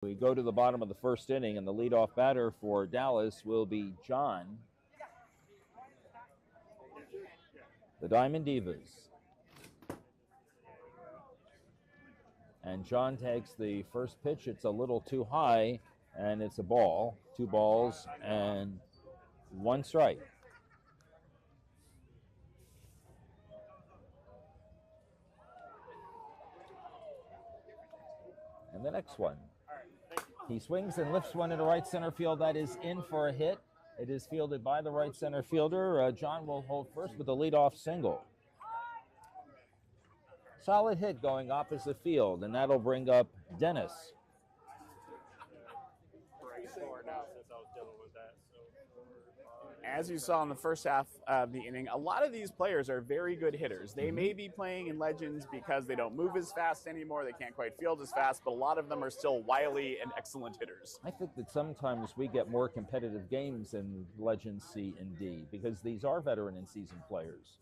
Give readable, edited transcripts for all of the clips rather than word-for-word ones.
We go to the bottom of the first inning, and the leadoff batter for Dallas will be John, the Diamond Divas. And John takes the first pitch. It's a little too high, and it's a ball. 2 balls and 1 strike. And the next one. He swings and lifts one into right center field. That is in for a hit. It is fielded by the right center fielder. John will hold first with a leadoff single. Solid hit going opposite field, and that'll bring up Dennis. As you saw in the first half of the inning, a lot of these players are very good hitters. They may be playing in Legends because they don't move as fast anymore. They can't quite field as fast, but a lot of them are still wily and excellent hitters. I think that sometimes we get more competitive games in Legends C and D because these are veteran and seasoned players.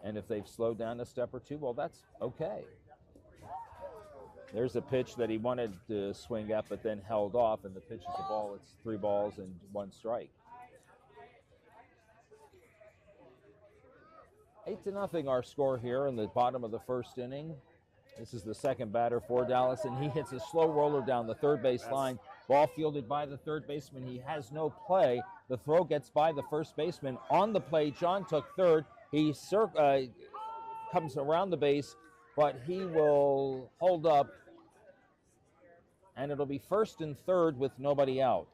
And if they've slowed down a step or two, well, that's okay. There's a pitch that he wanted to swing at but then held off, and the pitch is a ball. It's 3 balls and 1 strike. 8-0 our score here in the bottom of the first inning. This is the second batter for Dallas, and he hits a slow roller down the third base line. Ball fielded by the third baseman. He has no play. The throw gets by the first baseman. On the play, John took third. He comes around the base, but he will hold up, and it'll be first and third with nobody out.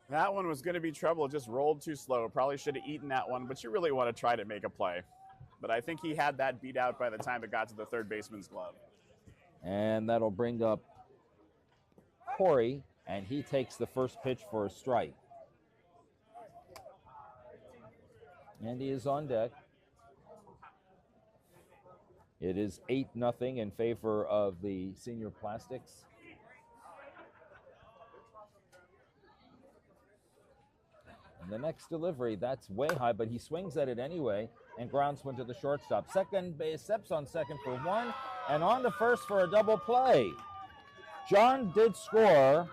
That one was going to be trouble. It just rolled too slow. Probably should have eaten that one, but you really want to try to make a play. But I think he had that beat out by the time it got to the third baseman's glove. And that'll bring up Corey, and he takes the first pitch for a strike. Andy is on deck. It is 8-0 in favor of the Senior Plastics. And the next delivery, that's way high, but he swings at it anyway and grounds one to the shortstop. Second base, steps on second for 1, and on to first for a double play. John did score,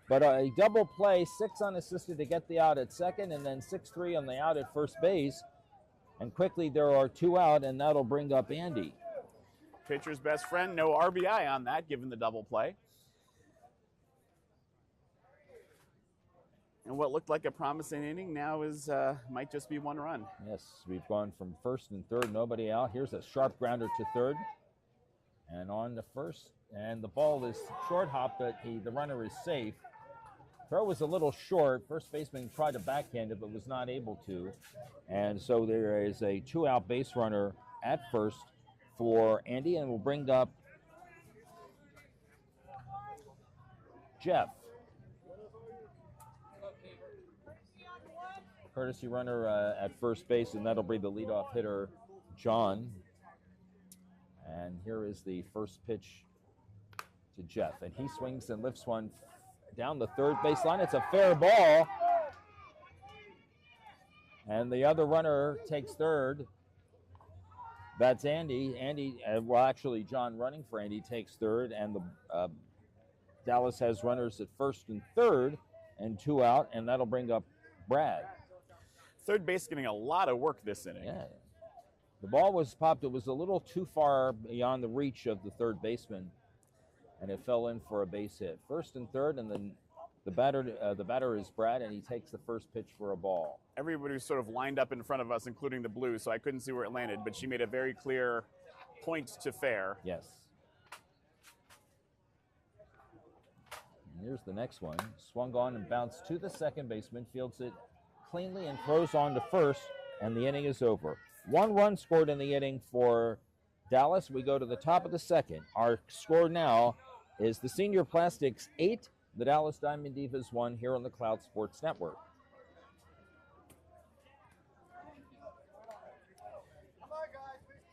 but a double play, 6 unassisted to get the out at second, and then 6-3 on the out at first base. And quickly there are 2 out, and that'll bring up Andy. Pitcher's best friend, no RBI on that, given the double play. And what looked like a promising inning now might just be 1 run. Yes, we've gone from first and third, nobody out. Here's a sharp grounder to third. And on to first. And the ball is short hop, but the runner is safe. Throw was a little short. First baseman tried to backhand it, but was not able to. And so there is a 2-out base runner at first for Andy, and we'll bring up Jeff. Courtesy runner at first base, and that'll bring the leadoff hitter, John. And here is the first pitch to Jeff, and he swings and lifts one down the third base line. It's a fair ball, and the other runner takes third. That's Andy. Actually, John running for Andy takes third, and the Dallas has runners at first and third, and 2 out, and that'll bring up Brad. Third base getting a lot of work this inning. Yeah. The ball was popped. It was a little too far beyond the reach of the third baseman, and it fell in for a base hit. First and third, and then the batter is Brad, and he takes the first pitch for a ball. Everybody was sort of lined up in front of us, including the blue, so I couldn't see where it landed, but she made a very clear point to fair. Yes. And here's the next one. Swung on and bounced to the second baseman, fields it cleanly and throws on to first, and the inning is over. 1 run scored in the inning for Dallas. We go to the top of the second. Our score now is the Senior Plastics 8, the Dallas Diamond Divas 1 here on the Cloud Sports Network.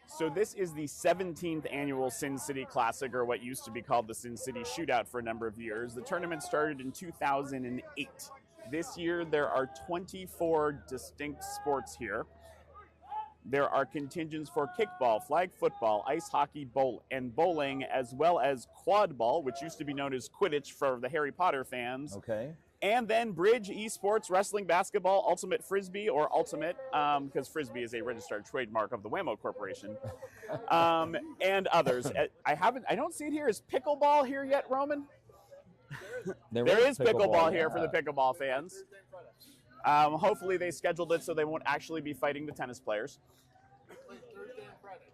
So this is the 17th annual Sin City Classic, or what used to be called the Sin City Shootout for a number of years. The tournament started in 2008. This year there are 24 distinct sports here. There are contingents for kickball, flag football, ice hockey, and bowling, as well as quad ball, which used to be known as Quidditch for the Harry Potter fans. Okay. And then bridge, esports, wrestling, basketball, ultimate frisbee, or ultimate, because frisbee is a registered trademark of the Whammo Corporation, and others. I don't see it here. Is pickleball here yet, Roman? There is pickleball here for the pickleball fans. Hopefully they scheduled it so they won't actually be fighting the tennis players.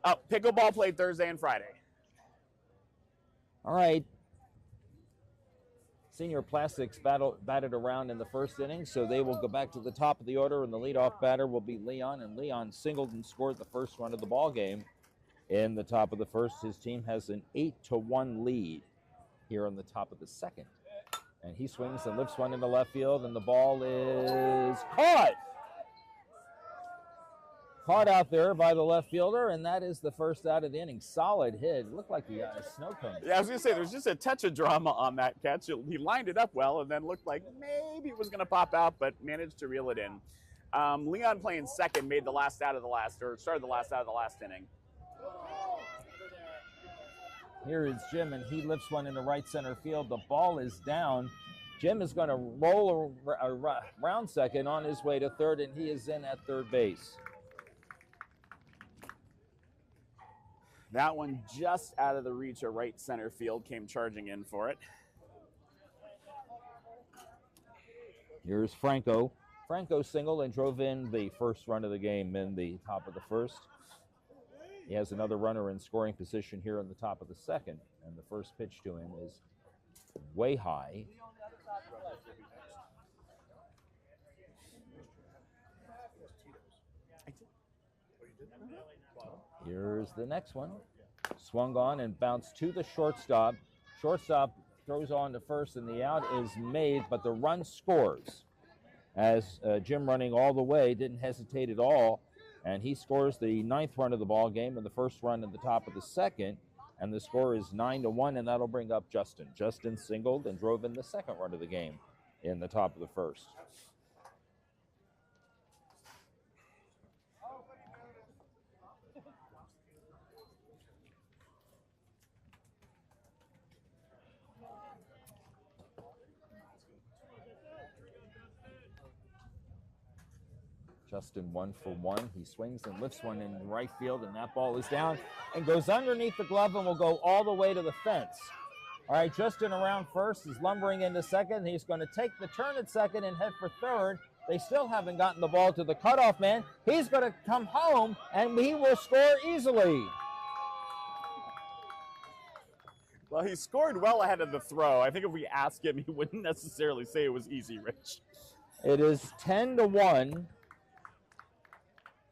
Oh, pickleball played Thursday and Friday. All right. Senior Plastics batted around in the first inning, so they will go back to the top of the order, and the leadoff batter will be Leon, and Leon singled and scored the first run of the ball game. In the top of the first, his team has an 8-1 lead here on the top of the second. And he swings and lifts one into left field, and the ball is caught! Caught out there by the left fielder, and that is the first out of the inning. Solid hit. It looked like he got a snow cone. Yeah, I was going to say, there's just a touch of drama on that catch. He lined it up well and then looked like maybe it was going to pop out, but managed to reel it in. Leon playing second made the last out of the last, or started the last out of the last inning. Here is Jim, and he lifts one into right center field. The ball is down. Jim is going to roll around second on his way to third, and he is in at third base. That one just out of the reach of right center field, came charging in for it. Here's Franco. Franco singled and drove in the first run of the game in the top of the first. He has another runner in scoring position here in the top of the second, and the first pitch to him is way high. Here's the next one. Swung on and bounced to the shortstop. Shortstop throws on to first, and the out is made, but the run scores. As Jim, running all the way, didn't hesitate at all, and he scores the ninth run of the ball game and the first run at the top of the second, and the score is 9-1, and that'll bring up Justin. Justin singled and drove in the second run of the game in the top of the first. Justin 1 for 1. He swings and lifts one in right field, and that ball is down and goes underneath the glove and will go all the way to the fence. All right, Justin around first is lumbering into second. He's going to take the turn at second and head for third. They still haven't gotten the ball to the cutoff man. He's going to come home, and he will score easily. Well, he scored well ahead of the throw. I think if we ask him, he wouldn't necessarily say it was easy, Rich. It is 10-1.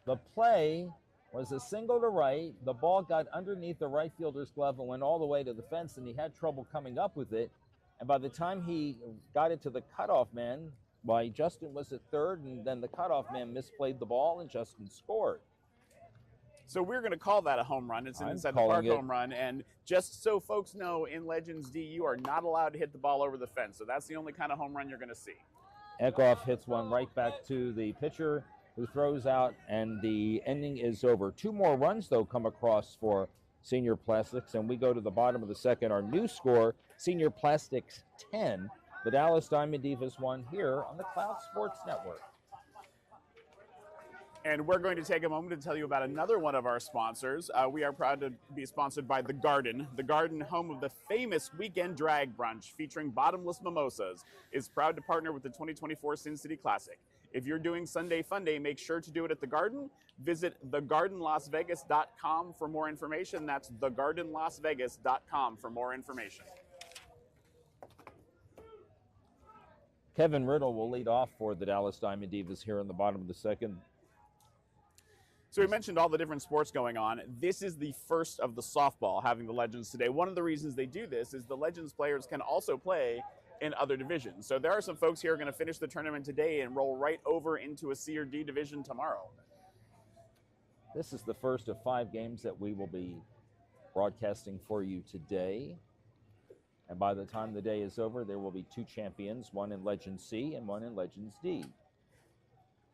The play was a single to right. The ball got underneath the right fielder's glove and went all the way to the fence, and he had trouble coming up with it. And by the time he got it to the cutoff man, Justin was at third, and then the cutoff man misplayed the ball, and Justin scored. So we're going to call that a home run. It's an inside the park home run. And just so folks know, in Legends D, you are not allowed to hit the ball over the fence. So that's the only kind of home run you're going to see. Eckhoff hits one right back to the pitcher, who throws out, and the inning is over. Two more runs, though, come across for Senior Plastics, and we go to the bottom of the second. Our new score, Senior Plastics 10, the Dallas Diamond Divas 1 here on the Cloud Sports Network. And we're going to take a moment to tell you about another one of our sponsors. We are proud to be sponsored by The Garden. The Garden, home of the famous weekend drag brunch featuring bottomless mimosas, is proud to partner with the 2024 Sin City Classic. If you're doing Sunday Fun Day, make sure to do it at The Garden. Visit thegardenlasvegas.com for more information. That's thegardenlasvegas.com for more information. Kevin Riddle will lead off for the Dallas Diamond Divas here in the bottom of the second. So we mentioned all the different sports going on. This is the first of the softball having the Legends today. One of the reasons they do this is the Legends players can also play in other divisions. So there are some folks here going to finish the tournament today and roll right over into a C or D division tomorrow. This is the first of 5 games that we will be broadcasting for you today. And by the time the day is over, there will be 2 champions, one in Legends C and one in Legends D.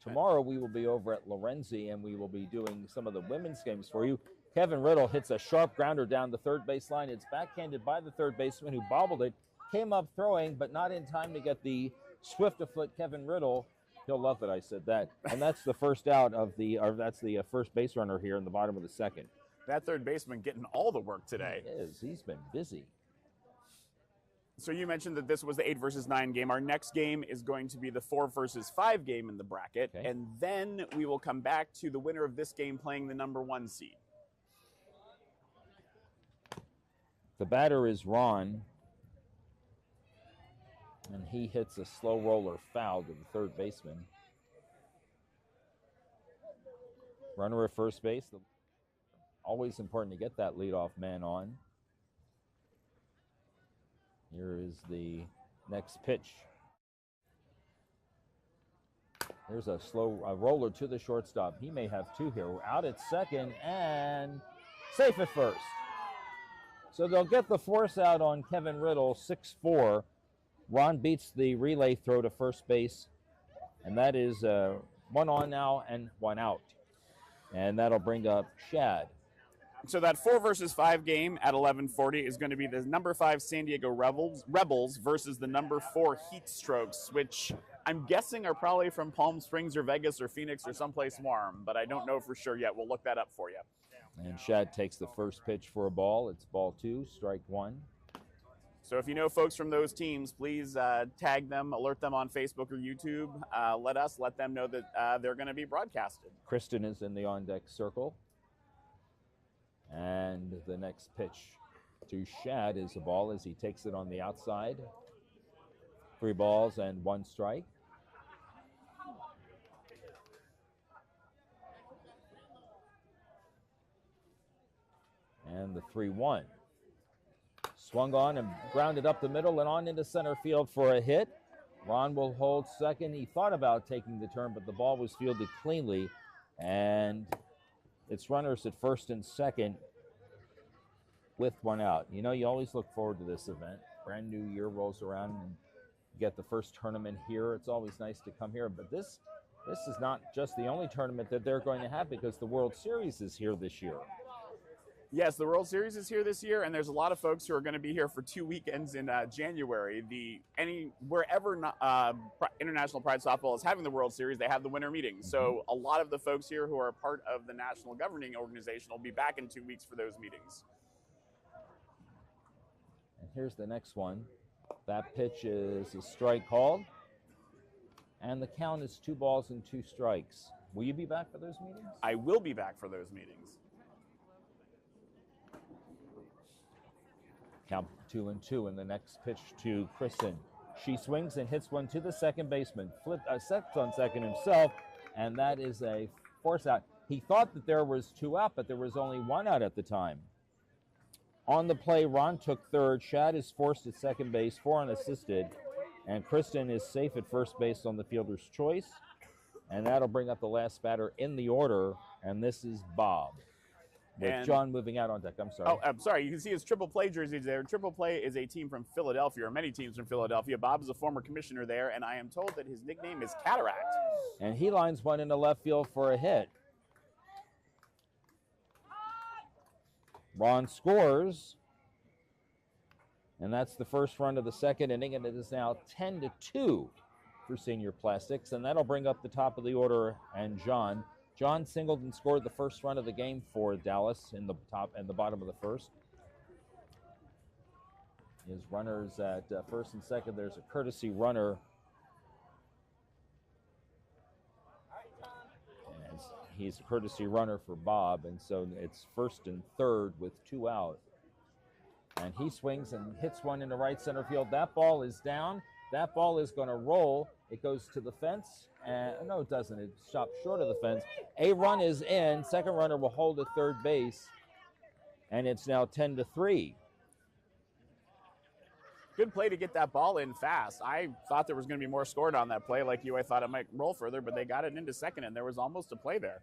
Tomorrow we will be over at Lorenzi, and we will be doing some of the women's games for you. Kevin Riddle hits a sharp grounder down the third base line. It's backhanded by the third baseman who bobbled it, came up throwing, but not in time to get the swift of foot Kevin Riddle. He'll love that I said that. And that's the first out of that's the first base runner here in the bottom of the second. That third baseman getting all the work today. He is. He's been busy. So you mentioned that this was the 8 versus 9 game. Our next game is going to be the 4 versus 5 game in the bracket. Okay. And then we will come back to the winner of this game playing the number 1 seed. The batter is Ron, and he hits a slow roller foul to the third baseman. Runner at first base. Always important to get that leadoff man on. Here is the next pitch. There's a slow roller to the shortstop. He may have two here. We're out at second and safe at first. So they'll get the force out on Kevin Riddle, 6-4. Ron beats the relay throw to first base, and that is 1 on now and 1 out. And that'll bring up Shad. So that 4 versus 5 game at 11:40 is going to be the number 5 San Diego Rebels versus the number 4 Heat Strokes, which I'm guessing are probably from Palm Springs or Vegas or Phoenix or someplace warm, but I don't know for sure yet. We'll look that up for you. And Shad takes the first pitch for a ball. It's ball 2, strike 1. So if you know folks from those teams, please tag them, alert them on Facebook or YouTube. Let them know that they're going to be broadcasted. Kristen is in the on-deck circle. And the next pitch to Shad is a ball as he takes it on the outside. 3 balls and 1 strike. And the 3-1. Swung on and grounded up the middle and on into center field for a hit. Ron will hold second. He thought about taking the turn, but the ball was fielded cleanly. And it's runners at first and second with 1 out. You know, you always look forward to this event. Brand new year rolls around and you get the first tournament here. It's always nice to come here. But this is not just the only tournament that they're going to have because the World Series is here this year. Yes, the World Series is here this year, and there's a lot of folks who are going to be here for 2 weekends in January. Wherever International Pride Softball is having the World Series, they have the winter meetings. So a lot of the folks here who are a part of the national governing organization will be back in 2 weeks for those meetings. And here's the next one. That pitch is a strike called, and the count is 2 balls and 2 strikes. Will you be back for those meetings? I will be back for those meetings. Count 2-2, and the next pitch to Kristen. She swings and hits one to the second baseman. Sets on second himself, and that is a force out. He thought that there was 2 out, but there was only 1 out at the time. On the play, Ron took third. Shad is forced at second base, 4 unassisted, and Kristen is safe at first base on the fielder's choice. And that'll bring up the last batter in the order, and this is Bob. With John moving out on deck. I'm sorry. Oh, I'm sorry. You can see his Triple Play jersey there. Triple Play is a team from Philadelphia, or many teams from Philadelphia. Bob is a former commissioner there, and I am told that his nickname is Cataract. And he lines one into left field for a hit. Ron scores. And that's the first run of the second inning, and it is now 10-2 for Senior Plastics. And that'll bring up the top of the order and John. John singled and scored the first run of the game for Dallas in the top and the bottom of the first. His runners at first and second. There's a courtesy runner. And he's a courtesy runner for Bob, and so it's first and third with 2 out. And he swings and hits one into right center field. That ball is down. That ball is going to roll. It goes to the fence. No, it doesn't. It stops short of the fence. A run is in. Second runner will hold at third base. And it's now 10-3. Good play to get that ball in fast. I thought there was going to be more scored on that play. Like you, I thought it might roll further, but they got it into second, and there was almost a play there.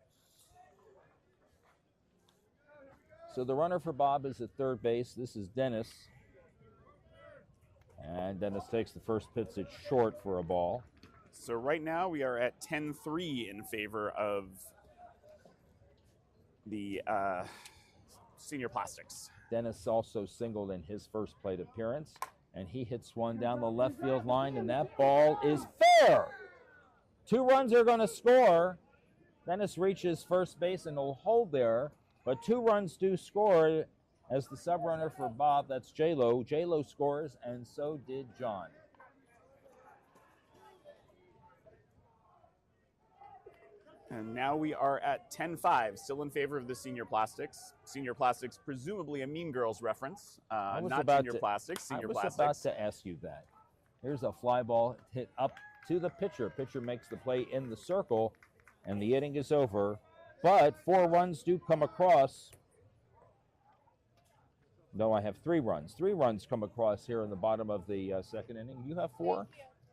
So the runner for Bob is at third base. This is Dennis. And Dennis takes the first pitch. It's short for a ball. So right now we are at 10-3 in favor of the Senior Plastics. Dennis also singled in his first plate appearance, and he hits one down the left field line, and that ball is fair. 2 runs are going to score. Dennis reaches first base and will hold there, but 2 runs do score as the sub-runner for Bob. That's J-Lo. J-Lo scores, and so did John. And now we are at 10-5, still in favor of the Senior Plastics. Senior Plastics, presumably a Mean Girls reference, not Junior Plastics, Senior Plastics. I was about to ask you that. Here's a fly ball hit up to the pitcher. Pitcher makes the play in the circle, and the inning is over. But 4 runs do come across. No, I have 3 runs. 3 runs come across here in the bottom of the second inning. You have 4?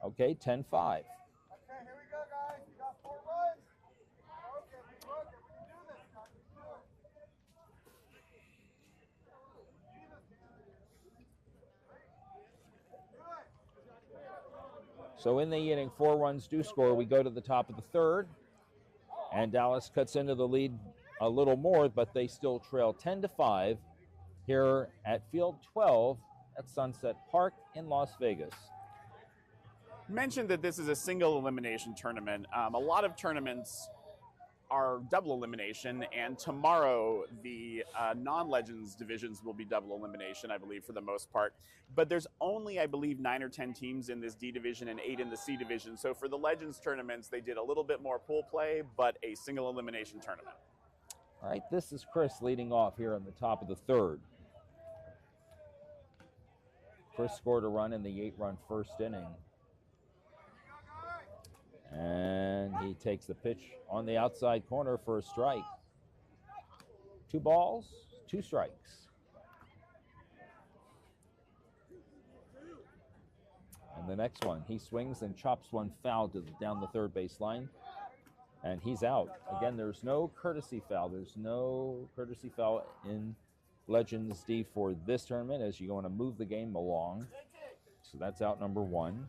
Okay, 10-5. So in the inning, 4 runs do score. We go to the top of the third, and Dallas cuts into the lead a little more, but they still trail 10-5 here at Field 12 at Sunset Park in Las Vegas. Mentioned that this is a single elimination tournament. A lot of tournaments are double elimination, and tomorrow the non-Legends divisions will be double elimination, I believe, for the most part. But there's only, I believe, 9 or 10 teams in this D division and 8 in the C division. So for the Legends tournaments, they did a little bit more pool play, but a single elimination tournament. All right, this is Chris leading off here on the top of the third. Chris scored a run in the 8-run first inning. And he takes the pitch on the outside corner for a strike. 2 balls, 2 strikes. And the next one, he swings and chops one foul down the third base line. And he's out. Again, there's no courtesy foul. There's no courtesy foul in Legends D for this tournament as you want to move the game along. So that's out number 1.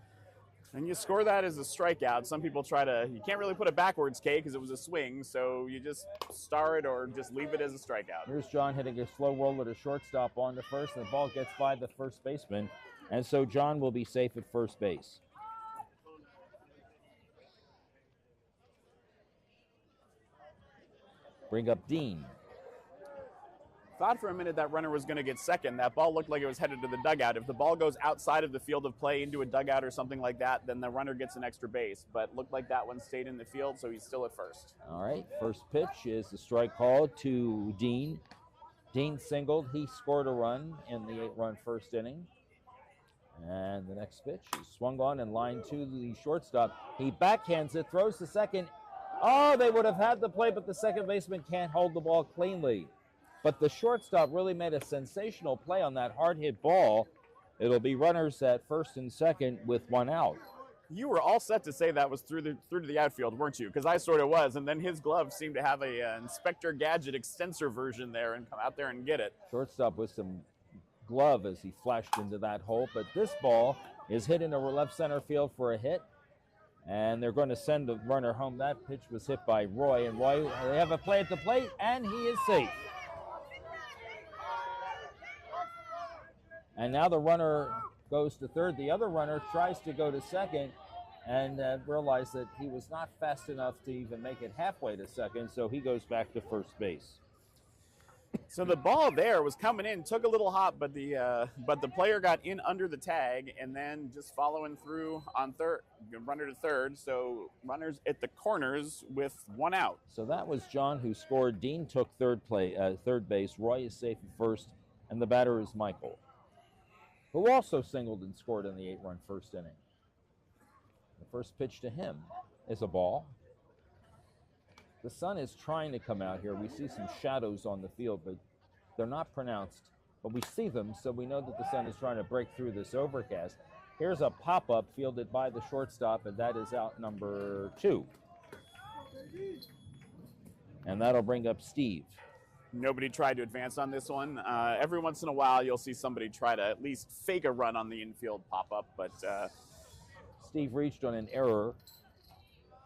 And you score that as a strikeout. Some people try to, you can't really put it backwards, Kay, because it was a swing, so you just star it or just leave it as a strikeout. Here's John hitting a slow roller to shortstop on to first, and the ball gets by the first baseman, and so John will be safe at first base. Bring up Dean. Thought for a minute that runner was going to get second. That ball looked like it was headed to the dugout. If the ball goes outside of the field of play into a dugout or something like that, then the runner gets an extra base. But looked like that one stayed in the field, so he's still at first. All right, first pitch is the strike call to Dean. Dean singled. He scored a run in the 8-run first inning. And the next pitch is swung on and line to the shortstop. He backhands it, throws to second. Oh, they would have had the play, but the second baseman can't hold the ball cleanly. But the shortstop really made a sensational play on that hard-hit ball. It'll be runners at first and second with 1 out. You were all set to say that was through to the outfield, weren't you? Because I sort of was, and then his glove seemed to have a Inspector Gadget extensor version there and come out there and get it. Shortstop with some glove as he flashed into that hole, but this ball is hit into left center field for a hit, and they're going to send the runner home. That pitch was hit by Roy, and Roy, they have a play at the plate, and he is safe. And now the runner goes to third. The other runner tries to go to second and realized that he was not fast enough to even make it halfway to second, so he goes back to first base. So the ball there was coming in, took a little hop, but the player got in under the tag and then just following through on third, runner to third. So runners at the corners with 1 out. So that was John who scored. Dean took third base. Roy is safe at first, and the batter is Michael, who also singled and scored in the 8-run first inning. The first pitch to him is a ball. The sun is trying to come out here. We see some shadows on the field, but they're not pronounced. But we see them, so we know that the sun is trying to break through this overcast. Here's a pop-up fielded by the shortstop, and that is out number 2. And that'll bring up Steve. Nobody tried to advance on this one. Every once in a while, you'll see somebody try to at least fake a run on the infield pop-up, but Steve reached on an error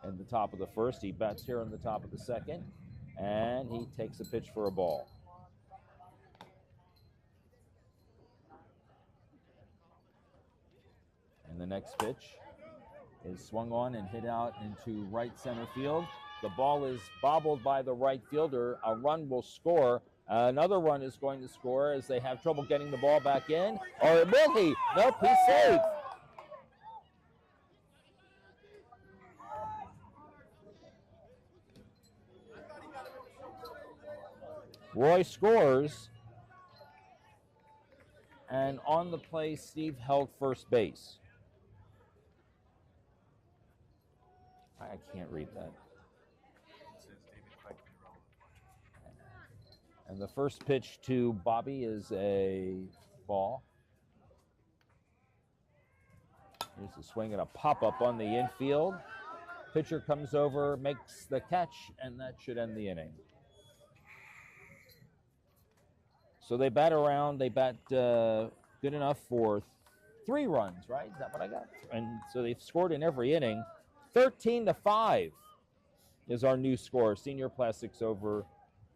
in the top of the first. He bats here in the top of the second, and he takes a pitch for a ball. And the next pitch is swung on and hit out into right center field. The ball is bobbled by the right fielder. A run will score. Another run is going to score as they have trouble getting the ball back in. Or will he? Nope, he's safe. Roy scores. And on the play, Steve held first base. I can't read that. And the first pitch to Bobby is a ball. Here's a swing and a pop-up on the infield. Pitcher comes over, makes the catch, and that should end the inning. So they bat around. They bat good enough for 3 runs, right? Is that what I got? And so they've scored in every inning. 13-5 is our new score. Senior Plastics over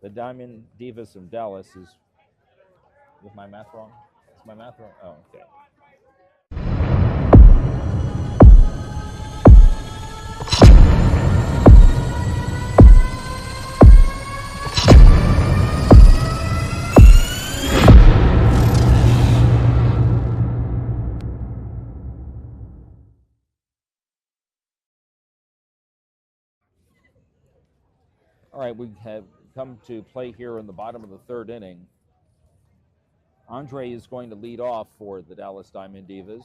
the Diamond Divas from Dallas. Is my math wrong? Is my math wrong? Oh, okay. All right, we have come to play here in the bottom of the 3rd inning. Andre is going to lead off for the Dallas Diamond Divas.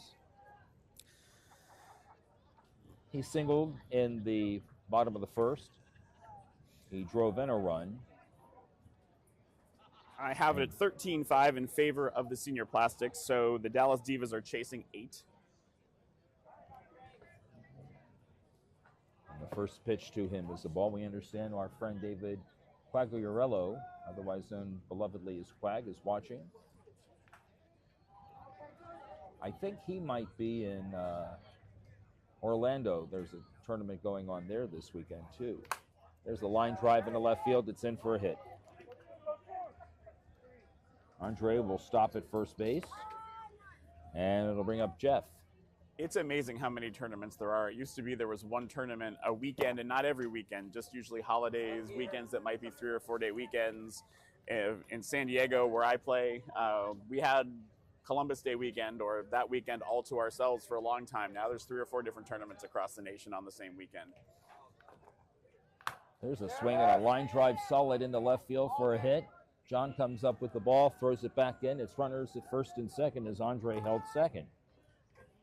He singled in the bottom of the 1st. He drove in a run. I have it at 13-5 in favor of the Senior Plastics, so the Dallas Divas are chasing 8. And the first pitch to him is the ball. We understand our friend David Quagliarello, otherwise known belovedly as Quag, is watching. I think he might be in Orlando. There's a tournament going on there this weekend, too. There's the line drive into left field. It's in for a hit. Andre will stop at first base, and it'll bring up Jeff. It's amazing how many tournaments there are. It used to be there was one tournament a weekend, and not every weekend, just usually holidays, weekends that might be 3 or 4 day weekends. In San Diego, where I play, we had Columbus Day weekend, or that weekend all to ourselves for a long time. Now there's 3 or 4 different tournaments across the nation on the same weekend. There's a swing and a line drive solid into left field for a hit. John comes up with the ball, throws it back in. It's runners at first and second as Andre held second.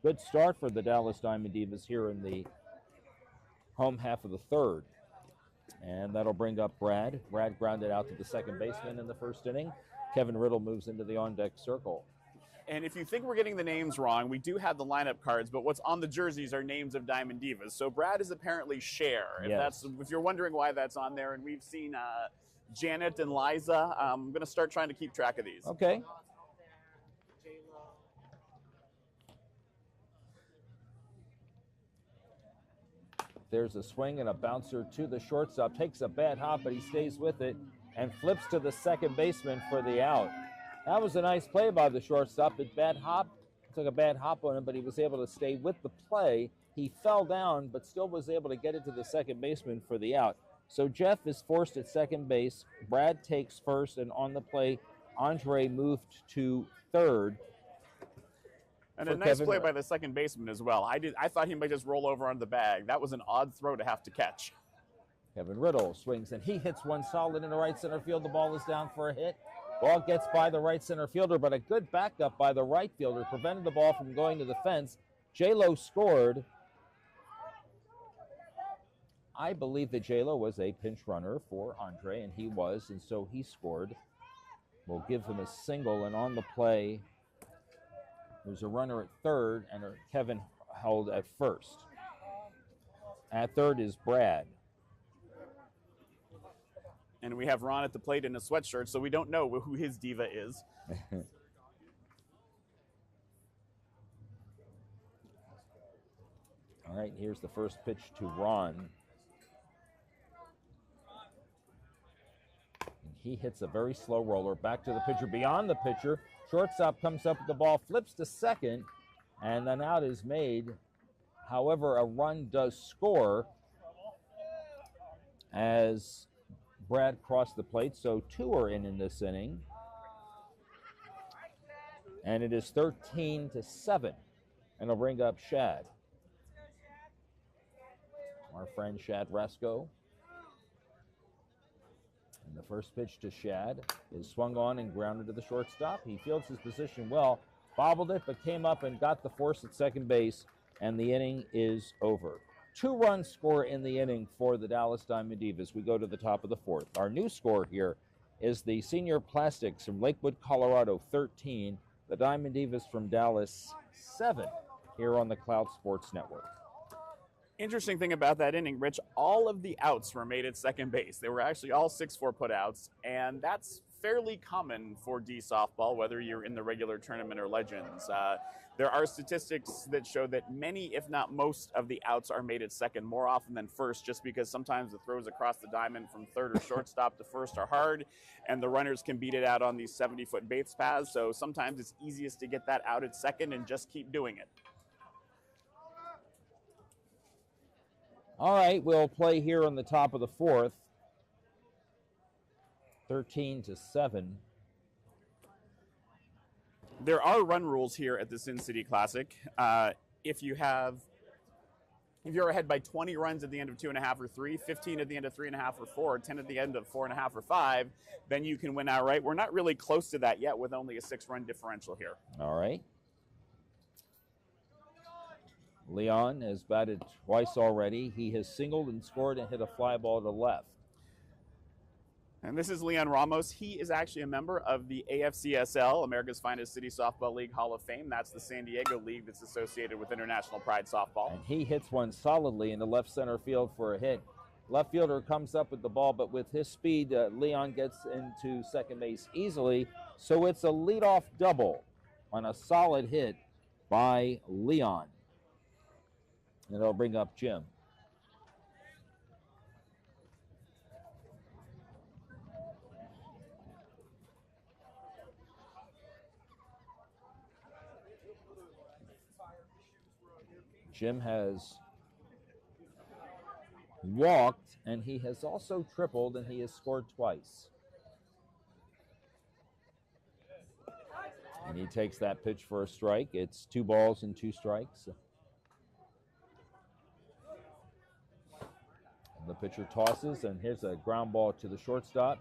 Good start for the Dallas Diamond Divas here in the home half of the 3rd. And that'll bring up Brad. Brad grounded out to the second baseman in the 1st inning. Kevin Riddle moves into the on-deck circle. And if you think we're getting the names wrong, we do have the lineup cards, but what's on the jerseys are names of Diamond Divas. So Brad is apparently Cher. Yes. If you're wondering why that's on there, and we've seen Janet and Liza. I'm going to start trying to keep track of these. Okay. There's a swing and a bouncer to the shortstop. Takes a bad hop, but he stays with it and flips to the second baseman for the out. That was a nice play by the shortstop. Took a bad hop on him, but he was able to stay with the play. He fell down, but still was able to get it to the second baseman for the out. So Jeff is forced at second base. Brad takes first, and on the play, Andre moved to 3rd. And a nice play by the second baseman as well. I thought he might just roll over on the bag. That was an odd throw to have to catch. Kevin Riddle swings, and he hits one solid into right center field. The ball is down for a hit. Ball gets by the right center fielder, but a good backup by the right fielder prevented the ball from going to the fence. J-Lo scored. I believe that J-Lo was a pinch runner for Andre, and he was, and so he scored. We'll give him a single, and on the play, there's a runner at 3rd, and Kevin held at 1st. At 3rd is Brad. And we have Ron at the plate in a sweatshirt, so we don't know who his diva is. All right, here's the first pitch to Ron. he hits a very slow roller back to the pitcher, beyond the pitcher. Shortstop comes up with the ball, flips to second, and an out is made. However, a run does score as Brad crossed the plate, so 2 are in this inning. And it is 13-7, and it'll bring up Shad. Our friend Shad Resco. And the first pitch to Shad is swung on and grounded to the shortstop. He fields his position well, bobbled it, but came up and got the force at second base, and the inning is over. 2 runs score in the inning for the Dallas Diamond Divas. We go to the top of the 4th. Our new score here is the Senior Plastics from Lakewood, Colorado, 13. The Diamond Divas from Dallas, 7, here on the Cloud Sports Network. Interesting thing about that inning, Rich, all of the outs were made at second base. They were actually all 6-4 putouts, and that's fairly common for D softball, whether you're in the regular tournament or Legends. There are statistics that show that many, if not most, of the outs are made at second more often than first, just because sometimes the throws across the diamond from third or shortstop to first are hard, and the runners can beat it out on these 70-foot base paths. So sometimes it's easiest to get that out at second and just keep doing it. All right, we'll play here on the top of the 4th. 13-7. There are run rules here at the Sin City Classic. If you're ahead by 20 runs at the end of 2.5 or 3, 15 at the end of 3.5 or 4, 10 at the end of 4.5 or 5, then you can win outright. We're not really close to that yet with only a 6-run differential here. All right. Leon has batted twice already. He has singled and scored and hit a fly ball to left. And this is Leon Ramos. He is actually a member of the AFCSL, America's Finest City Softball League Hall of Fame. That's the San Diego League that's associated with International Pride Softball. And he hits one solidly into left center field for a hit. Left fielder comes up with the ball, but with his speed, Leon gets into second base easily. So it's a leadoff double on a solid hit by Leon. And it'll bring up Jim. Jim has walked, and he has also tripled, and he has scored twice. And he takes that pitch for a strike. It's 2 balls and 2 strikes. And the pitcher tosses, and here's a ground ball to the shortstop.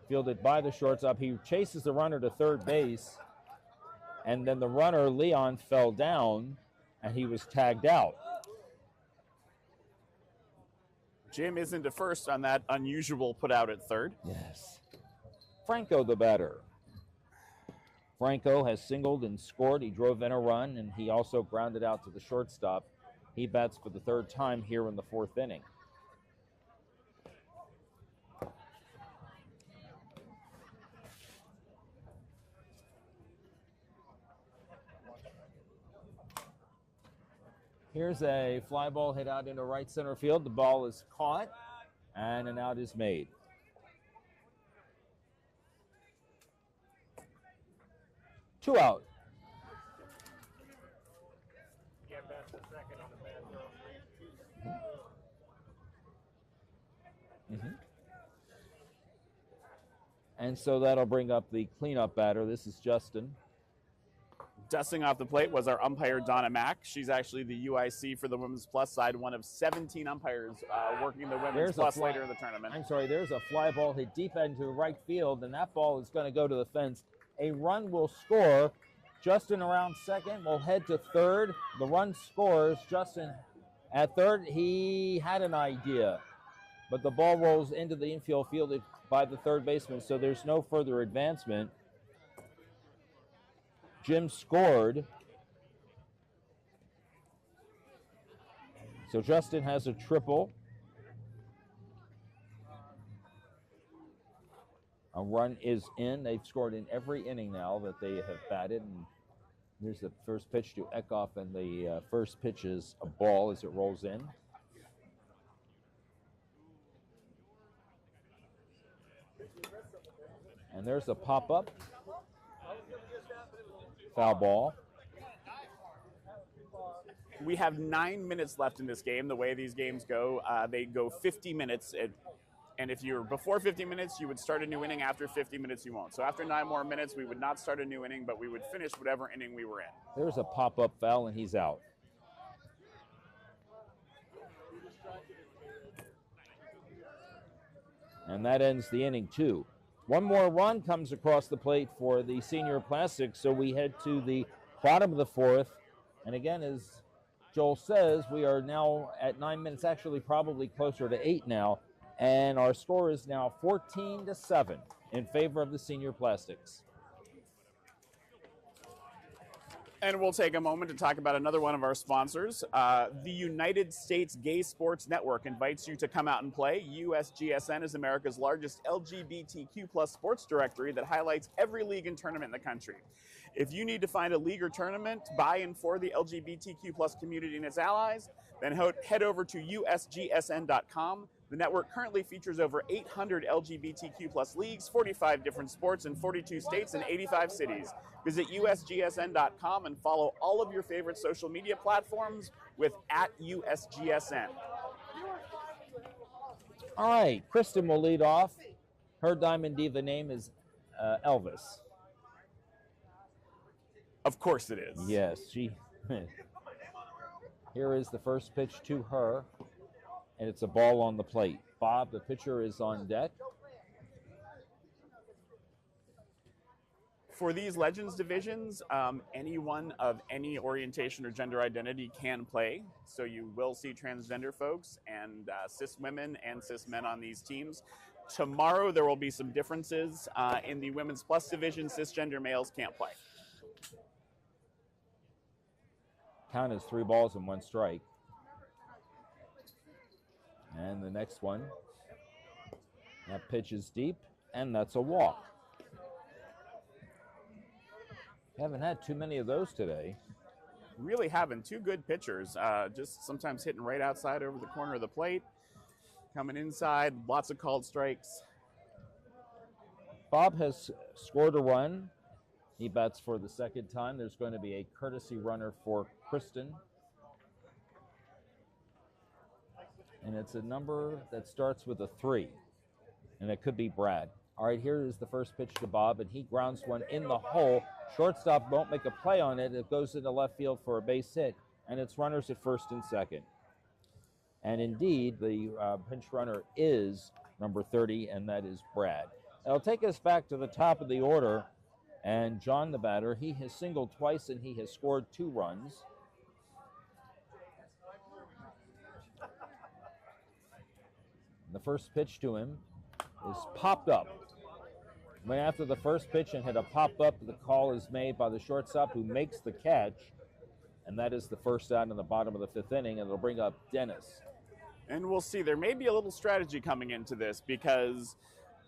Fielded by the shortstop. He chases the runner to third base, and then the runner, Leon, fell down, and he was tagged out. Jim is into first on that unusual put out at third. Yes. Franco, the batter. Franco has singled and scored. He drove in a run, and he also grounded out to the shortstop. He bats for the 3rd time here in the 4th inning. Here's a fly ball hit out into right center field. The ball is caught, and an out is made. Two out. And so that'll bring up the cleanup batter. This is Justin. Dusting off the plate was our umpire, Donna Mack. She's actually the UIC for the Women's Plus side, one of 17 umpires working the Women's Plus later in the tournament. I'm sorry, there's a fly ball hit deep into right field, and that ball is going to go to the fence. A run will score. Justin around second will head to third. The run scores. Justin at third, he had an idea, but the ball rolls into the infield fielded by the third baseman, so there's no further advancement. Jim scored. So Justin has a triple. A run is in. They've scored in every inning now that they have batted. And here's the first pitch to Eckhoff, and the first pitch is a ball as it rolls in. And there's a pop-up. Foul ball. We have 9 minutes left in this game. The way these games go, they go 50 minutes. And if you're before 50 minutes, you would start a new inning. After 50 minutes, you won't. So after 9 more minutes, we would not start a new inning, but we would finish whatever inning we were in. There's a pop-up foul, and he's out. And that ends the inning, too. One more run comes across the plate for the Senior Classic, so we head to the bottom of the fourth. And again, as Joel says, we are now at 9 minutes, actually probably closer to 8 now, and our score is now 14-7 in favor of the Senior Plastics. And we'll take a moment to talk about another one of our sponsors. The United States Gay Sports Network invites you to come out and play. USGSN is America's largest LGBTQ plus sports directory that highlights every league and tournament in the country. If you need to find a league or tournament by and for the LGBTQ plus community and its allies, then head over to usgsn.com. The network currently features over 800 LGBTQ plus leagues, 45 different sports in 42 states and 85 cities. Visit usgsn.com and follow all of your favorite social media platforms with @USGSN. All right, Kristen will lead off. Her Diamond Diva name is Elvis. Of course it is. Yes, she. Here is the first pitch to her, and it's a ball on the plate. Bob, the pitcher, is on deck. For these Legends divisions, anyone of any orientation or gender identity can play. So you will see transgender folks and cis women and cis men on these teams. Tomorrow there will be some differences. In the Women's Plus division, cisgender males can't play. Count is 3 balls and 1 strike. And the next one, that pitch is deep, and that's a walk. Haven't had too many of those today. Really haven't. 2 good pitchers, just sometimes hitting right outside over the corner of the plate, coming inside, lots of called strikes. Bob has scored a run. He bats for the second time. There's going to be a courtesy runner for Kristen. And it's a number that starts with a 3. And it could be Brad. All right, here is the first pitch to Bob, and he grounds one in the hole. Shortstop won't make a play on it. It goes into left field for a base hit, and it's runners at first and second. And indeed, the pinch runner is number 30, and that is Brad. It'll take us back to the top of the order, and John, the batter, he has singled twice, and he has scored 2 runs. The first pitch to him is popped up. Went after the first pitch and had a pop-up. The call is made by the shortstop, who makes the catch, and that is the first out in the bottom of the 5th inning, and it'll bring up Dennis. And we'll see. There may be a little strategy coming into this because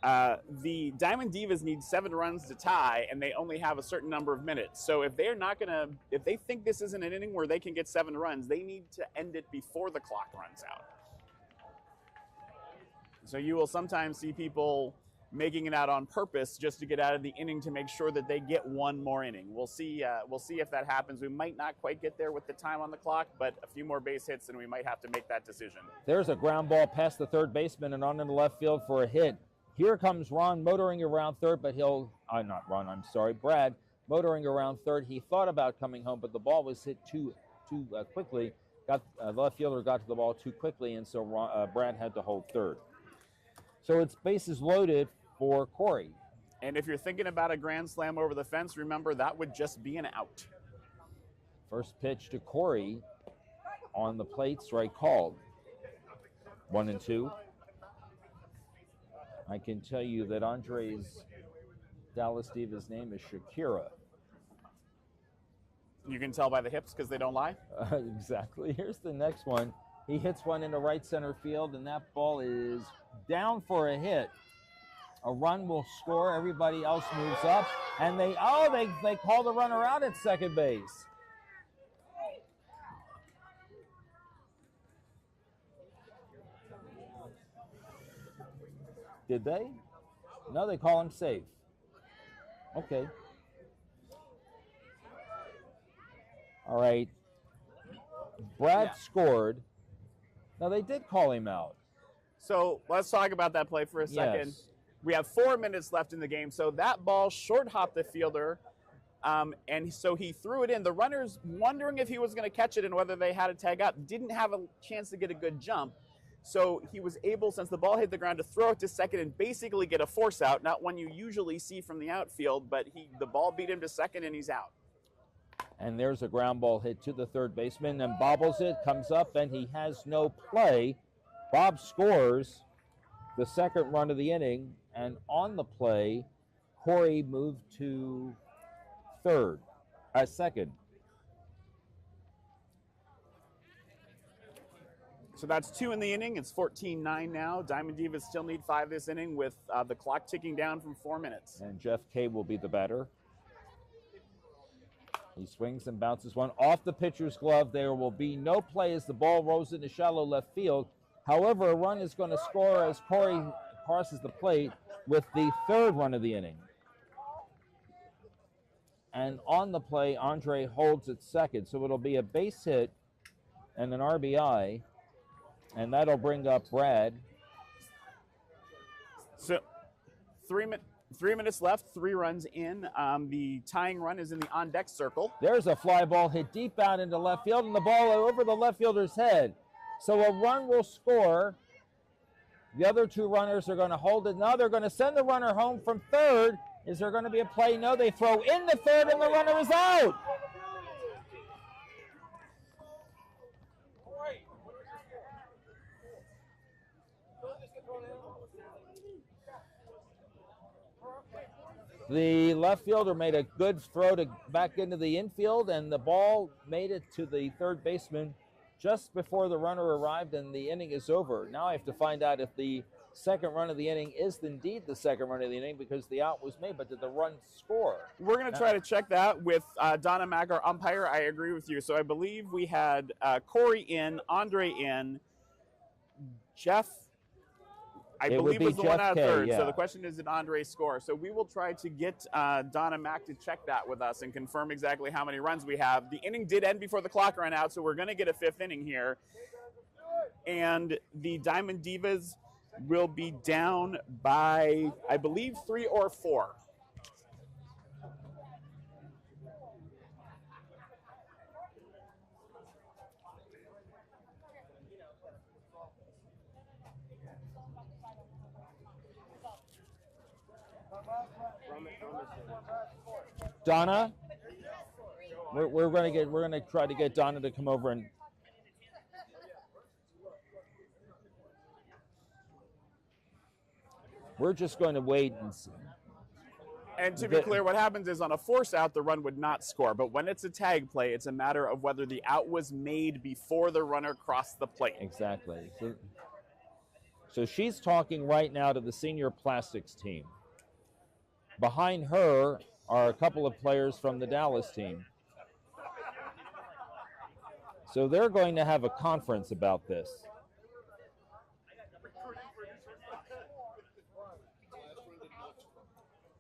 the Diamond Divas need 7 runs to tie, and they only have a certain number of minutes. So if they're not gonna, if they think this isn't an inning where they can get 7 runs, they need to end it before the clock runs out. So you will sometimes see people making it out on purpose just to get out of the inning to make sure that they get 1 more inning. We'll see if that happens. We might not quite get there with the time on the clock, but a few more base hits and we might have to make that decision. There's a ground ball past the third baseman and on into left field for a hit. Here comes Ron motoring around third, but he'll, not Ron, I'm sorry, Brad motoring around third. He thought about coming home, but the ball was hit too quickly. The left fielder got to the ball too quickly, and so Brad had to hold third. So it's bases loaded for Corey. And if you're thinking about a grand slam over the fence, remember that would just be an out. First pitch to Corey on the plate, strike called. 1-2. I can tell you that Andre's Dallas Diva's name is Shakira. You can tell by the hips because they don't lie? Exactly. Here's the next one. He hits one into right center field, and that ball is down for a hit. A run will score. Everybody else moves up, and they call the runner out at second base. Did they? No, they call him safe. Okay. All right. Brad scored. Now, they did call him out. So let's talk about that play for a second. Yes. We have 4 minutes left in the game. So that ball short hopped the fielder. And so he threw it in. The runner's wondering if he was going to catch it and whether they had a tag up. Didn't have a chance to get a good jump. So he was able, since the ball hit the ground, to throw it to second and basically get a force out. Not one you usually see from the outfield, but the ball beat him to second and he's out. And there's a ground ball hit to the third baseman and bobbles it, comes up, and he has no play. Bob scores the second run of the inning, and on the play, Corey moved to second. So that's 2 in the inning. It's 14-9 now. Diamond Divas still need 5 this inning with the clock ticking down from 4 minutes. And Jeff Kay will be the batter. He swings and bounces one off the pitcher's glove. There will be no play as the ball rolls into shallow left field. However, a run is going to score as Corey crosses the plate with the third run of the inning. And on the play, Andre holds at second. So it'll be a base hit and an RBI. And that'll bring up Brad. So 3 minutes left, 3 runs in. The tying run is in the on-deck circle. There's a fly ball hit deep out into left field, and the ball over the left fielder's head. So a run will score. The other 2 runners are going to hold it. Now they're going to send the runner home from third. Is there going to be a play? No, they throw in the third, and the runner is out. The left fielder made a good throw back into the infield, and the ball made it to the third baseman just before the runner arrived, and the inning is over. Now I have to find out if the second run of the inning is indeed the second run of the inning because the out was made, but did the run score? We're going to try to check that with Donna Mack, our umpire. I agree with you. So I believe we had Corey in, Andre in, Jeff, I believe was the Jeff one out of Kay, third. yeah. So the question is, did Andre score? So we will try to get Donna Mack to check that with us and confirm exactly how many runs we have. The inning did end before the clock ran out, so we're going to get a 5th inning here. And the Diamond Divas will be down by, I believe, 3 or 4. Donna, we're going to try to get Donna to come over and. We're just going to wait and see. And to be clear, what happens is on a force out, the run would not score. But when it's a tag play, it's a matter of whether the out was made before the runner crossed the plate. Exactly. So she's talking right now to the senior plastics team. Behind her are a couple of players from the Dallas team. So they're going to have a conference about this.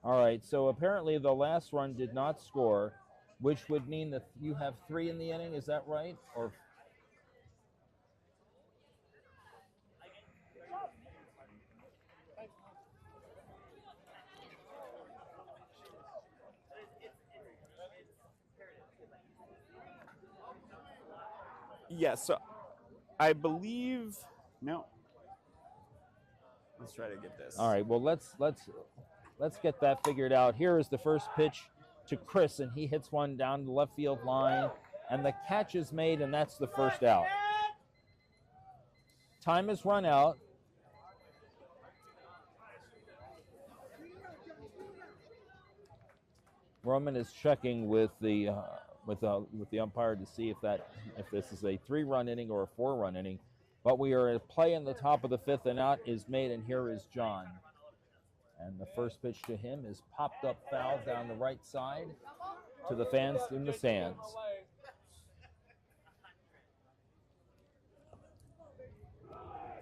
All right, so apparently the last run did not score, which would mean that you have 3 in the inning. Is that right? Or yes, so I believe no. Let's try to get this. all right, well let's get that figured out. Here is the first pitch to Chris, and he hits one down the left field line, and the catch is made, and that's the first out. Time has run out. Roman is checking with the umpire to see if this is a 3-run inning or a 4-run inning. But we are at play in the top of the 5th, and out is made, and here is John. And the first pitch to him is popped up foul down the right side to the fans in the stands.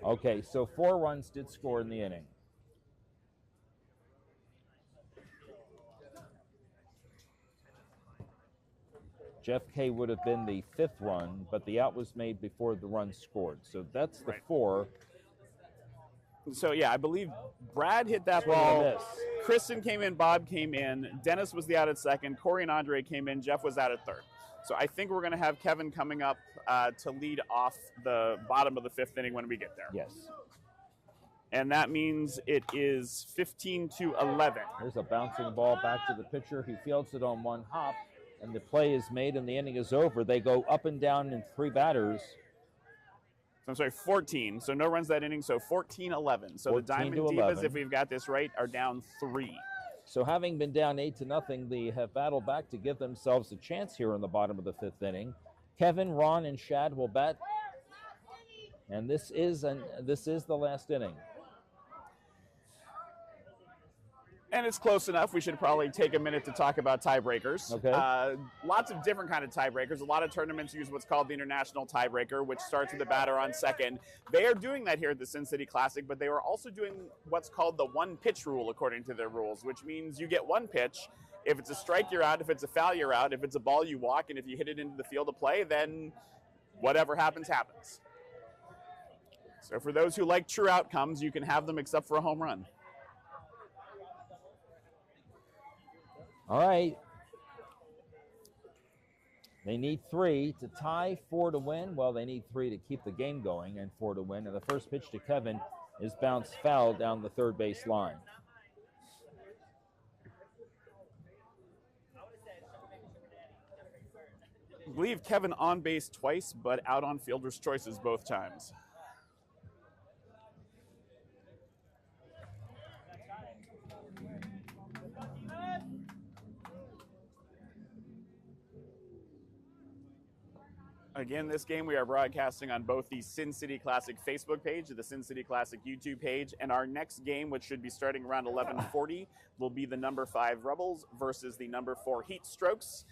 Okay, so 4 runs did score in the inning. Jeff K would have been the 5th run, but the out was made before the run scored. So that's the Right. 4. So, yeah, I believe Brad hit that Swing and a ball. miss. Kristen came in, Bob came in, Dennis was the out at second, Corey and Andre came in, Jeff was out at third. So I think we're going to have Kevin coming up to lead off the bottom of the 5th inning when we get there. Yes. And that means it is 15-11. There's a bouncing ball back to the pitcher. He fields it on one hop, and the play is made, and the inning is over. They go up and down in 3 batters. I'm sorry, 14. So no runs that inning, so 14-11. So the 14 Diamond to Divas, 11. if we've got this right, are down 3. So having been down 8-0, they have battled back to give themselves a chance here in the bottom of the 5th inning. Kevin, Ron, and Shad will bat, and this is the last inning. And it's close enough. We should probably take a minute to talk about tiebreakers. Okay. Lots of different kind of tiebreakers. A lot of tournaments use what's called the International Tiebreaker, which starts with the batter on second. They are doing that here at the Sin City Classic, but they are also doing what's called the one-pitch rule according to their rules, which means you get one pitch. If it's a strike, you're out. If it's a foul, you're out. If it's a ball, you walk. And if you hit it into the field of play, then whatever happens, happens. So for those who like true outcomes, you can have them except for a home run. All right. They need 3 to tie, 4 to win. Well, they need 3 to keep the game going and 4 to win. And the first pitch to Kevin is bounced foul down the third base line. I believe Kevin on base twice, but out on fielder's choices both times. Again, this game we are broadcasting on both the Sin City Classic Facebook page and the Sin City Classic YouTube page. And our next game, which should be starting around 11:40, will be the number 5 Rebels versus the number 4 Heat Strokes.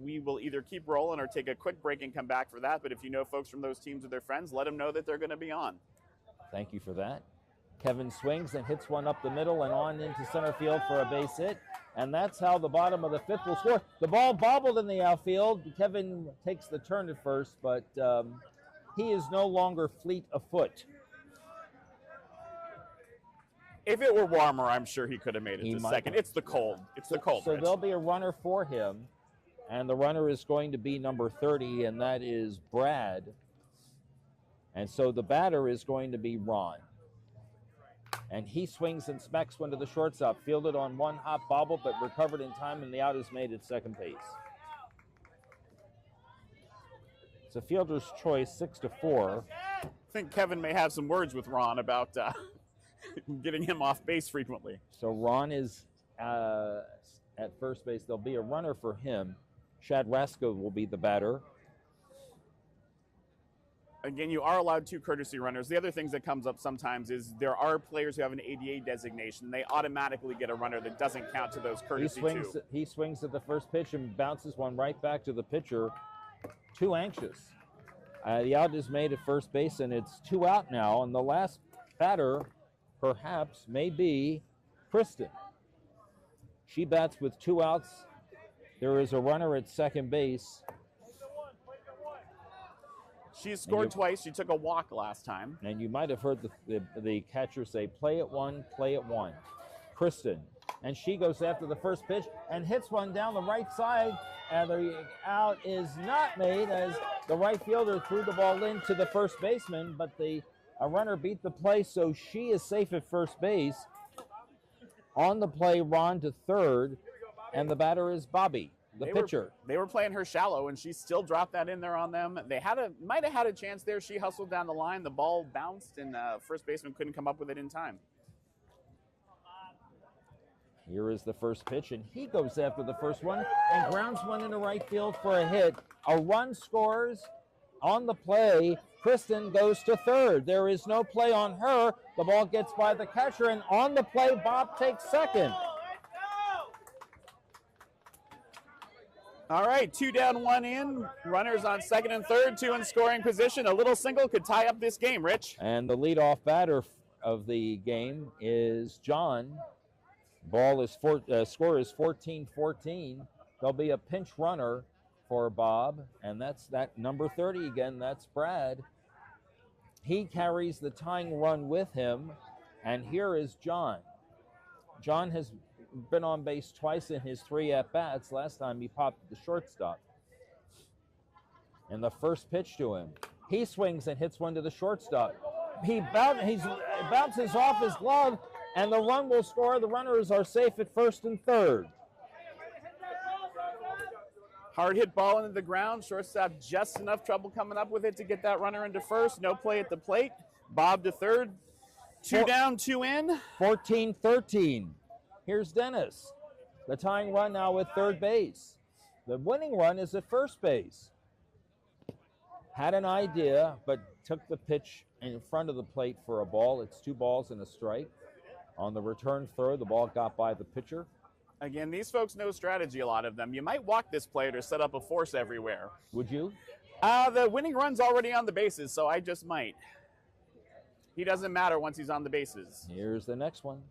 We will either keep rolling or take a quick break and come back for that. But if you know folks from those teams or their friends, let them know that they're going to be on. Thank you for that. Kevin swings and hits one up the middle and on into center field for a base hit. And that's how the bottom of the 5th will score. The ball bobbled in the outfield. Kevin takes the turn at first, but he is no longer fleet of foot. If it were warmer, I'm sure he could have made it He to might second. have. It's the cold. It's the cold. So Rich. there'll be a runner for him, and the runner is going to be number 30, and that is Brad. And so the batter is going to be Ron. And he swings and smacks one to the shortstop, fielded on one hop bobble, but recovered in time, and the out is made at second base. It's a fielder's choice, 6-4. I think Kevin may have some words with Ron about getting him off base frequently. So Ron is at first base. There'll be a runner for him. Shad Rasko will be the batter. Again, you are allowed 2 courtesy runners. The other things that comes up sometimes is there are players who have an ADA designation. They automatically get a runner that doesn't count to those courtesy 2. He swings at the first pitch and bounces one right back to the pitcher. Too anxious. The out is made at first base, and it's 2 out now. And the last batter, perhaps, may be Kristen. She bats with 2 outs. There is a runner at second base. She scored twice. She took a walk last time. And you might have heard the catcher say, play it 1, play it 1. Kristen. And she goes after the first pitch and hits one down the right side. And the out is not made as the right fielder threw the ball into the first baseman, but a runner beat the play, so she is safe at first base. On the play, Ron to third, and the batter is Bobby, the pitcher. They were playing her shallow, and she still dropped that in there on them. They might have had a chance there. She hustled down the line. The ball bounced, and first baseman couldn't come up with it in time. Here is the first pitch, and he goes after the first one and grounds one into right field for a hit. A run scores on the play. Kristen goes to third. There is no play on her. The ball gets by the catcher, and on the play, Bob takes second. All right, 2 down, 1 in. Runners on second and third, 2 in scoring position. A little single could tie up this game, Rich. And the leadoff batter of the game is John. Score is 14-14. There'll be a pinch runner for Bob, and that's that number 30 again. That's Brad. He carries the tying run with him, and here is John. John has been on base twice in his 3 at-bats. Last time he popped the shortstop. And the first pitch to him, he swings and hits one to the shortstop. He bounces off his glove, and the run will score. The runners are safe at first and third. Hard hit ball into the ground. Shortstop just enough trouble coming up with it to get that runner into first. No play at the plate. Bob to third. 2 down, 2 in. 14-13. Here's Dennis. The tying run now at third base. The winning run is at first base. Had an idea, but took the pitch in front of the plate for a ball. It's 2 balls and a strike. On the return throw, the ball got by the pitcher. Again, these folks know strategy, a lot of them. You might walk this player to set up a force everywhere. Would you? The winning run's already on the bases, so I just might. He doesn't matter once he's on the bases. Here's the next one.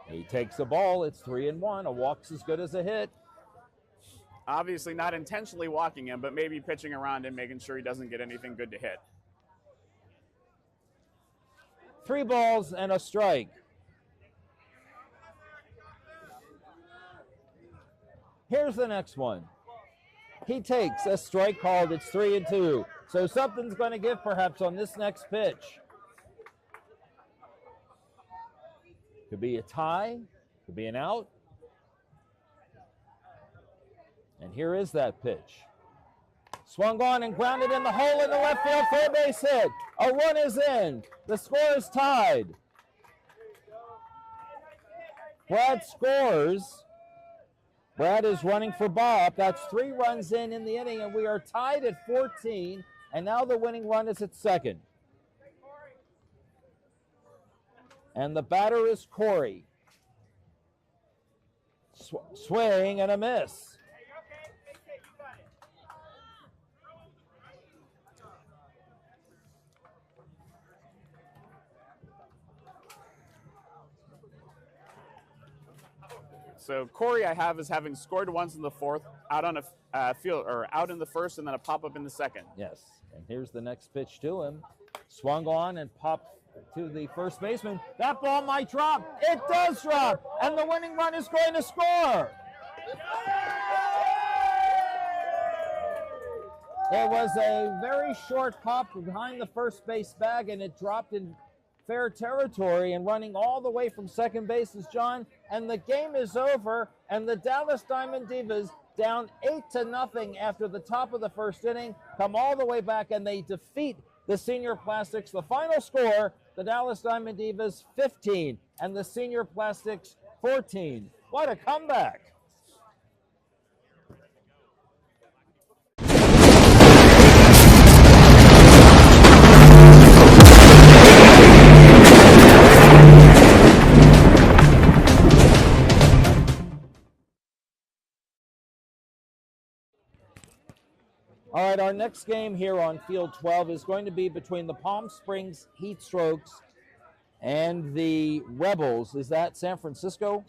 He takes a ball. It's 3-1. A walk's as good as a hit. Obviously not intentionally walking him, but maybe pitching around him, making sure he doesn't get anything good to hit. 3 balls and a strike. Here's the next one. He takes a strike called. It's 3-2. So something's going to give perhaps on this next pitch. Could be a tie. Could be an out. And here is that pitch. Swung on and grounded in the hole in the left field, third base hit. A run is in. The score is tied. Brad scores. Brad is running for Bob. That's 3 runs in the inning, and we are tied at 14. And now the winning run is at second. And the batter is Corey. Swing and a miss. So Corey, I have as having scored once in the 4th, out on a field or out in the 1st, and then a pop up in the 2nd. Yes, and here's the next pitch to him. Swung on and popped to the first baseman. That ball might drop. It does drop, and the winning run is going to score. It was a very short pop behind the first base bag, and it dropped in fair territory, and running all the way from second base is John, and the game is over, and the Dallas Diamond Divas, down 8-0 after the top of the first inning, come all the way back, and they defeat the Senior Plastics. The final score, the Dallas Diamond Divas 15 and the Senior Plastics 14. What a comeback. All right, our next game here on Field 12 is going to be between the Palm Springs Heatstrokes and the Rebels. Is that San Francisco?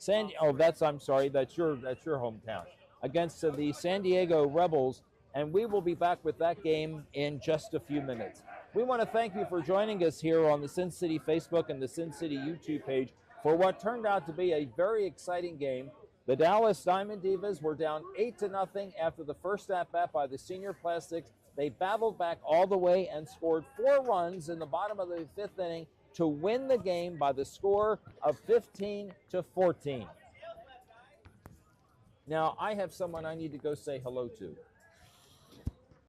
I'm sorry, that's your hometown. Against the San Diego Rebels, and we will be back with that game in just a few minutes. We want to thank you for joining us here on the Sin City Facebook and the Sin City YouTube page for what turned out to be a very exciting game. The Dallas Diamond Divas were down 8-0 after the first at-bat by the Senior Plastics. They battled back all the way and scored 4 runs in the bottom of the 5th inning to win the game by the score of 15-14. Now, I have someone I need to go say hello to.